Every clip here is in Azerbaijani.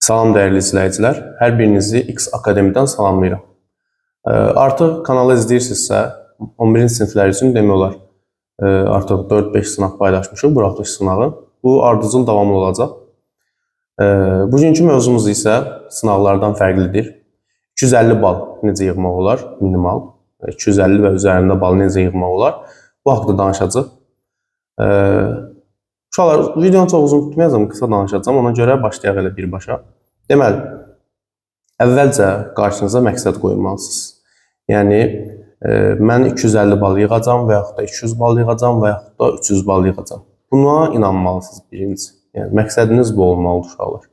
Salam dəyərli izləyicilər, hər birinizi X Akademidən salamlayıram. Artıq kanalı izləyirsinizsə, 11-ci siniflər üçün demək olar, artıq 4-5 sınaq paylaşmışıq, buraxılış sınağı. Bu ardıcıl davamlı olacaq. Bugünkü mövzumuz isə sınaqlardan fərqlidir. 250 bal necə yığmaq olar, minimal, 250 və üzərində bal necə yığmaq olar, bu haqda danışacaq. Uşaqlar, videonu çox uzun tutmayacağım, qısa danışacağım, ona görə başlayaq elə birbaşa. Deməli, əvvəlcə qarşınıza məqsəd qoymalısınız. Yəni, mən 250 bal yığacam və yaxud da 200 bal yığacam və yaxud da 300 bal yığacam. Buna inanmalısınız birinci. Yəni, məqsədiniz bu olmalıdır uşaqlar.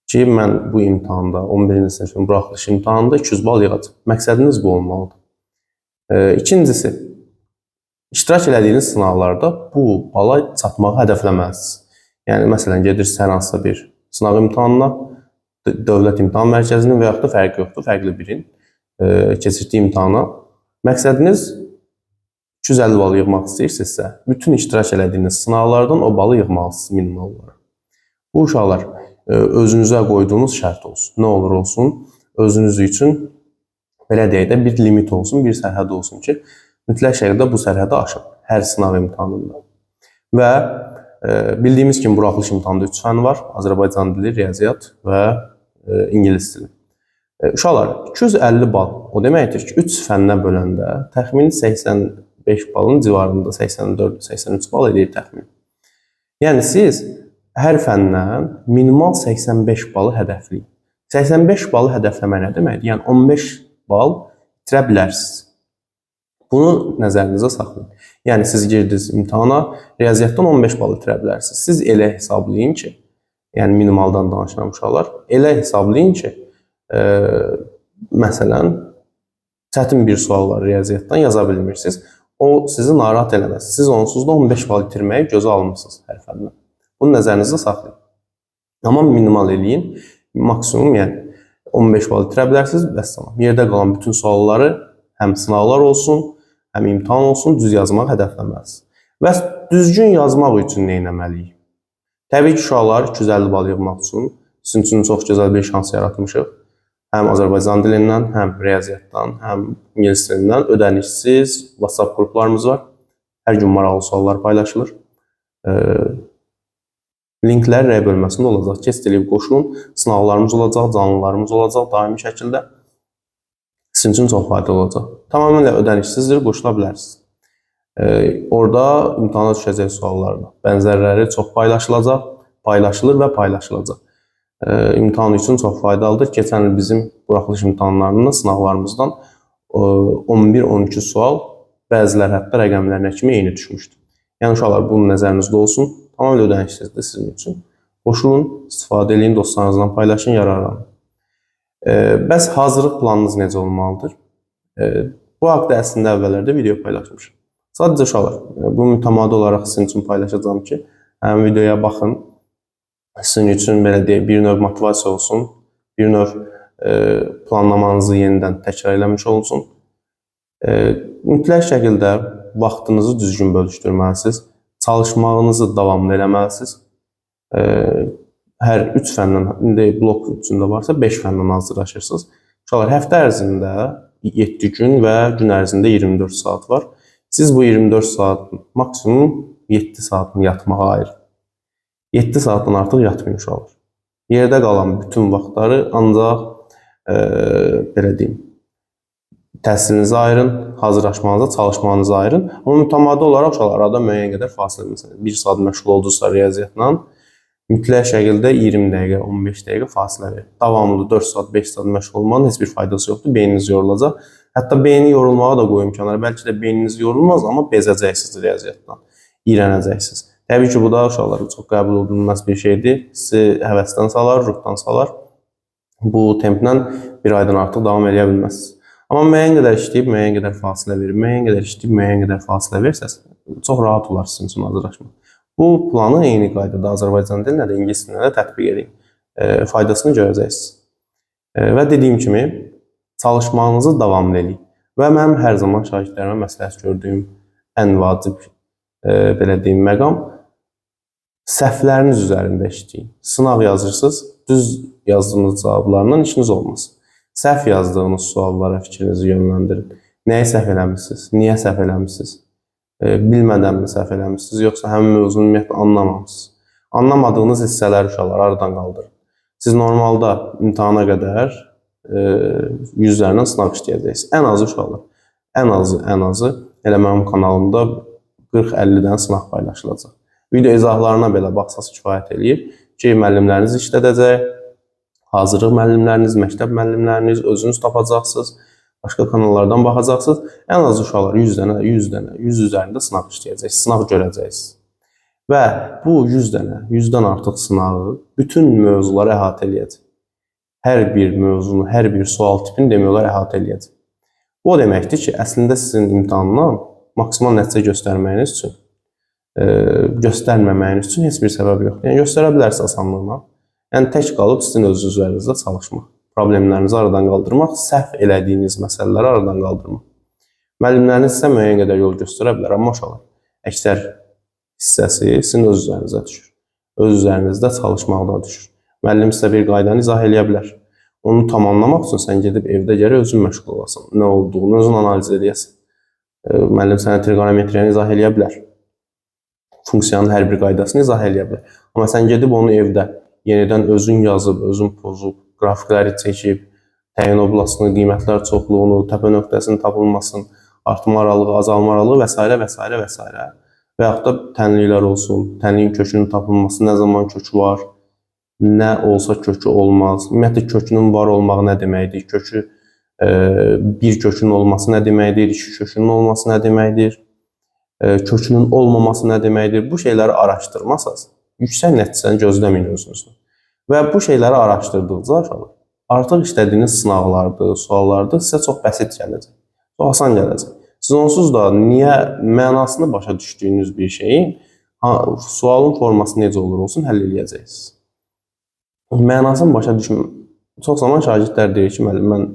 Ki, mən bu imtahanda, 11-ci sinifin buraxılış imtahanında 200 bal yığacam. Məqsədiniz bu olmalıdır. İkincisi, İştirak elədiyiniz sınaqlarda bu bala çatmağı hədəfləməlisiniz. Yəni, məsələn, gedirsiniz hər hansısa bir sınaq imtahanına, Dövlət İmtahan Mərkəzinin və yaxud da fərqi yoxdur, fərqli birin keçirdiyi imtahana. Məqsədiniz 250 bal yığmaq istəyirsinizsə, bütün iştirak elədiyiniz sınaqlardan o balı yığmalısınız minimal olaraq. Bu uşaqlar özünüzə qoyduğunuz şərt olsun. Nə olur olsun, özünüz üçün belə deyək də bir limit olsun, bir sərhəd olsun ki, mütləq şəkildə bu sərhədi aşın hər sınaq imtahanında. Və bildiyimiz kimi buraxılış imtahanında 3 fən var. Azərbaycan dili, riyaziyyat və ingilis dili. Uşaqlar, 250 bal o deməkdir ki, 3 fənnə böləndə təxmini 85 balın civarında, 84-83 bal edir təxmini. Yəni siz hər fəndən minimal 85 balı hədəfləyin. 85 balı hədəfləmək nə deməkdir? Yəni 15 bal itirə bilərsiniz. Bunu nəzərinizə saxlayın. Yəni, siz girdiniz imtahana, riyaziyyatdan 15 bal itirə bilərsiniz. Siz elə hesablayın ki, yəni minimaldan danışan uşaqlar, elə hesablayın ki, məsələn, çətin bir sual var riyaziyyatdan, yaza bilmirsiniz. O sizi narahat eləməz. Siz onsuz da 15 bal itirməyi gözə almışsınız hər fəndən. Bunu nəzərinizə saxlayın. Amma minimal eləyin, maksimum yəni 15 bal itirə bilərsiniz, vəssalam. Yerdə qalan bütün sualları həm sınaqlar olsun, həm imtahan olsun, düz yazmaq hədəfləməlisiniz. Və düzgün yazmaq üçün nə etməliyik? Təbii ki, uşaqlar 250 bal yığmaq üçün sizin üçün çox gözəl bir şans yaratmışıq. Həm Azərbaycan dilindən, həm riyaziyyatdan, həm ingilis dilindən ödənişsiz WhatsApp qruplarımız var. Hər gün maraqlı suallar paylaşılır. Linklər rəy bölməsində olacaq. Keçid edib qoşulun. Sınaqlarımız olacaq, canlılarımız olacaq daimi şəkildə. Sizin üçün çox faydalı olacaq. Tamamilə ödənişsizdir, qoşula bilərsiniz. Orada imtahana düşəcək suallarla bənzərləri çox paylaşılır və paylaşılacaq. İmtahan üçün çox faydalıdır. Keçən il bizim buraxılış imtahanlarında, sınaqlarımızdan 11-12 sual, bəzilər hətta rəqəmlərinə kimi eyni düşmüşdü. Yəni, uşaqlar, bunun nəzərinizdə olsun. Tamamilə ödənişsizdir sizin üçün. Qoşulun, istifadə edin, dostlarınızdan paylaşın, yararlanın. Bəs hazırlıq planınız necə olmalıdır? Bu haqda əslində əvvəllərdə video paylaşmışım. Sadəcə uşaqlar, bu mütəmadi olaraq sizin üçün paylaşacağım ki, həmin videoya baxın. Sizin üçün belə deyək, bir növ motivasiya olsun, bir növ planlamanızı yenidən təkrar eləmiş olsun. Mütləq şəkildə vaxtınızı düzgün bölüşdürməlisiniz, çalışmağınızı davamlı eləməlisiniz. Hər 3 fəndən, indi blok üçündə varsa 5 fəndən hazırlaşırsınız. Uşaqlar, həftə ərzində 7 gün və gün ərzində 24 saat var. Siz bu 24 saat maksimum 7 saatını yatmağa ayırın. 7 saatdan artıq yatmayın uşaqlar. Yerdə qalan bütün vaxtları ancaq, belə deyim, təhsilinizi ayırın, hazırlaşmanıza, çalışmanıza ayırın. Amma mütəmadi olaraq uşaqlar arada müəyyən qədər fasilə, məsələn, 1 saat məşğul oldunuzsa riyaziyyatla, mütləq şəkildə 20 dəqiqə, 15 dəqiqə fasilə verin. Davamlı 4 saat, 5 saat məşğul olmanın heç bir faydası yoxdur, beyniniz yorulacaq. Hətta beyni yorulmağa da qoyun kənara. Bəlkə də beyniniz yorulmaz, amma bezəcəksiniz riyaziyyatdan, iyrənəcəksiniz. Təbii ki, bu da uşaqlara çox qəbul edilməz bir şeydir. Sizi həvəsdən salar, ruhdan salar. Bu templə bir aydan artıq davam edə bilməzsiniz. Amma müəyyən qədər işləyib, müəyyən qədər fasilə verir, müəyyən qədər işləyib, müəyyən qədər fasilə versəz, çox rahat olar sizin üçün hazırlaşmaq. Bu planı eyni qaydada Azərbaycan dilinə də, ingilis dilinə də tətbiq edin. Faydasını görəcəksiniz. Və dediyim kimi, çalışmanızı davamlı edin. Və mənim hər zaman şagirdlərimə məsləhət gördüyüm ən vacib, belə deyim, məqam Səhvləriniz üzərində işləyin. Sınaq yazırsınız, düz yazdığınız cavablarla işiniz olmaz. Səhv yazdığınız suallara fikrinizi yönləndirin. Nəyi səhv eləmişsiniz? Niyə səhv eləmişsiniz? Bilmədənmi səhv eləmişsiniz, yoxsa həmin mövzunu ümumiyyətlə anlamamışsınız? Anlamadığınız hissələri uşaqlar aradan qaldırın. Siz normalda imtahana qədər 100-lərlə sınaq işləyəcəksiniz. Ən azı uşaqlar, ən azı elə mənim kanalımda 40-50 dənə sınaq paylaşılacaq. Video izahlarına belə baxsası kifayət eləyir ki, müəllimləriniz işlədəcək, hazırlıq müəllimləriniz, məktəb müəllimləriniz, özünüz tapacaqsınız, başqa kanallardan baxacaqsınız. Ən az uşaqlar 100 dənə, 100 üzərində sınaq işləyəcəksiniz, sınaq görəcəksiniz. Və bu 100 dənə, 100-dən artıq sınağı bütün mövzuları əhatə eləyəcək. Hər bir mövzunu, hər bir sual tipini demək olar əhatə eləyəcək. Bu o deməkdir ki, əslində sizin imtahandan maksimal nəticə göstərməyiniz üçün göstərməməyiniz üçün heç bir səbəb yoxdur. Yəni, göstərə bilərsiniz asanlıqla. Yəni, tək qalıb sizin özünüz üzərinizdə çalışmaq, problemlərinizi aradan qaldırmaq, səhv elədiyiniz məsələləri aradan qaldırmaq. Müəllimləriniz sizə müəyyən qədər yol göstərə bilər, amma uşaqlar, əksər hissəsi sizin öz üzərinizə düşür. Öz üzərinizdə çalışmaqda düşür. Müəllim sizə bir qaydanı izah eləyə bilər. Onu tamamlamaq üçün sən gedib evdə gərək özün məşğul olasın. Nə olduğunu özün analiz edəsən. Müəllim sənə trigonometriyanı izah eləyə bilər. Funksiyanın hər bir qaydasını izah eləyə bilər. Amma sən gedib onu evdə yenidən özün yazıb, özün pozub, qrafikləri çəkib, təyin oblasını, qiymətlər çoxluğunu, təpə nöqtəsinin tapılmasını, artma aralığı, azalma aralığı və s. və s. və s. Və yaxud da tənliklər olsun, tənliyin kökünün tapılması, nə zaman kökü var, nə olsa kökü olmaz. Ümumiyyətlə, kökünün var olmağı nə deməkdir? Bir kökünün olması nə deməkdir? İki kökünün olması nə deməkdir? Kökünün olmaması nə deməkdir? Bu şeyləri araşdırmasaz, yüksək nəticəni gözləməyin özünüzdən. Və bu şeyləri araşdırdıqca artıq işlədiyiniz sınaqlardır, suallardır, sizə çox bəsit gələcək, çox asan gələcək. Siz onsuz da niyə mənasını başa düşdüyünüz bir şeyin sualın forması necə olur olsun həll eləyəcəksiniz. Mənasını başa düşmür. Çox zaman şagirdlər deyir ki, müəllim, mən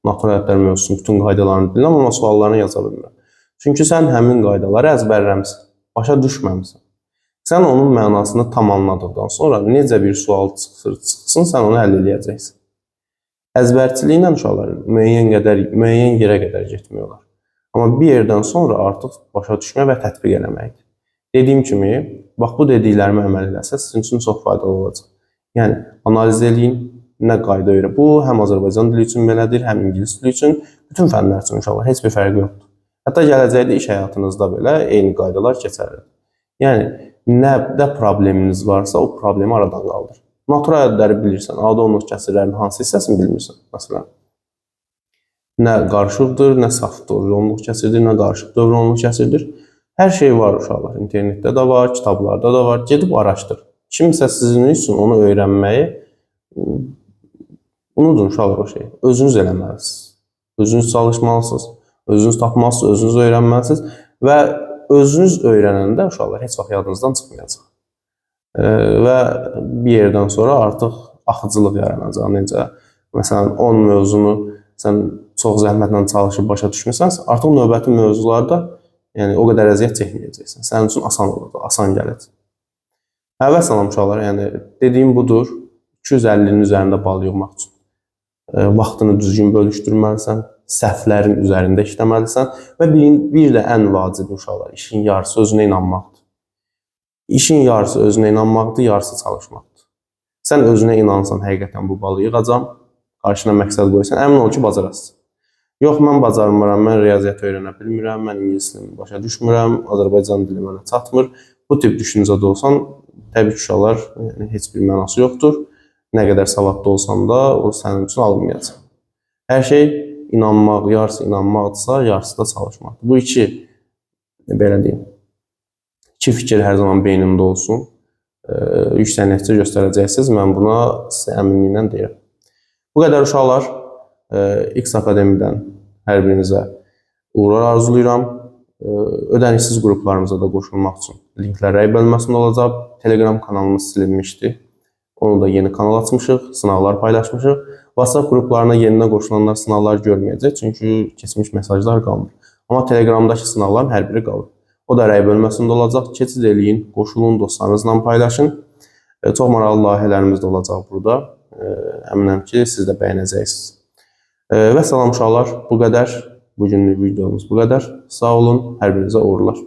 natural ədəbiyyat mövzusunun bütün qaydalarını bilirəm, amma suallarını yaza bilmirəm. Çünki sən həmin qaydaları əzbərləmsən, başa düşməmsən. Sən onun mənasını tam anladıqdan sonra necə bir sual çıxsın, sən onu həll eləyəcəksən. Əzbərçiliklə uşaqlar müəyyən yerə qədər getmək olar. Amma bir yerdən sonra artıq başa düşmə və tətbiq eləməkdir. Dediyim kimi, bax bu dediklərimi əməl eləsəz sizin üçün çox faydalı olacaq. Yəni, analiz eləyin, nə qayda öyrə. Bu, həm Azərbaycan dili üçün belədir, həm ingilis dili üçün, bütün fənlər üçün uşaqlar, heç bir fərqi yoxdur. Hətta gələcəkdə iş həyatınızda belə eyni qaydalar keçərlir. Yəni, nədə probleminiz varsa, o problemi aradan qaldır. Natural ədədləri bilirsən, adı olmuş kəsirlərin hansı hissəsini bilmirsən, məsələn. Nə qarışıqdır, nə saf dövranlıq kəsirdir, nə qarışıq dövranlıq kəsirdir. Hər şey var uşaqlar, internetdə də var, kitablarda da var, gedib araşdır. Kimsə sizin üçün onu öyrənməyi, unudun uşaqlar o şeyi, özünüz eləməlisiniz, özünüz çalışmalısınız. Özünüz tapmalısınız, özünüz öyrənməlisiniz və özünüz öyrənəndə uşaqlar heç vaxt yadınızdan çıxmayacaq. Və bir yerdən sonra artıq axıcılıq yaranacaq. Necə? Məsələn, 10 mövzunu sən çox zəhmətlə çalışıb başa düşmüsən, artıq növbəti mövzularda yəni, o qədər əziyyət çəkməyəcəksən. Sənin üçün asan olacaq, asan gələcək. Və salam uşaqlar, yəni, dediyim budur, 250-nin üzərində bal yığmaq üçün. Vaxtını düzgün bölüşdürməlisən, səhvlərin üzərində işləməlisən və bir də ən vacibi uşaqlar, işin yarısı özünə inanmaqdır. İşin yarısı özünə inanmaqdır, yarısı çalışmaqdır. Sən özünə inansan, həqiqətən bu balı yığacam, qarşına məqsəd qoysan, əmin ol ki, bacarasın. Yox, mən bacarmıram, mən riyaziyyat öyrənə bilmirəm, mən ingilis dilini başa düşmürəm, Azərbaycan dili mənə çatmır. Bu tip düşüncədə olsan, təbii ki, uşaqlar, heç bir mənası yoxdur. Nə qədər savadlı olsan da, o sənin üçün alınmayacaq. Hər şey inanmaq, yarısı inanmaqdırsa, yarısı da çalışmaqdır. Bu belə deyim, iki fikir hər zaman beynimdə olsun. Yüksək nəticə göstərəcəksiniz, mən buna sizə əminliklə deyirəm. Bu qədər uşaqlar, X Akademidən hər birinizə uğurlar arzulayıram. Ödənişsiz qruplarımıza da qoşulmaq üçün linklər rəy bölməsində olacaq. Telegram kanalımız silinmişdi. Onu da yeni kanal açmışıq, sınavlar paylaşmışıq. WhatsApp qruplarına yenidən qoşulanlar sınavlar görməyəcək, çünki keçmiş mesajlar qalmır. Amma Telegramdakı sınavların hər biri qalır. O da rəy bölməsində olacaq. Keçid eləyin, qoşulun, dostlarınızla paylaşın. Çox maraqlı layihələrimiz də olacaq burada. Əminəm ki, siz də bəyənəcəksiniz. Və salam uşaqlar, bu qədər. Bugünlük videomuz bu qədər. Sağ olun, hər birinizə uğurlar.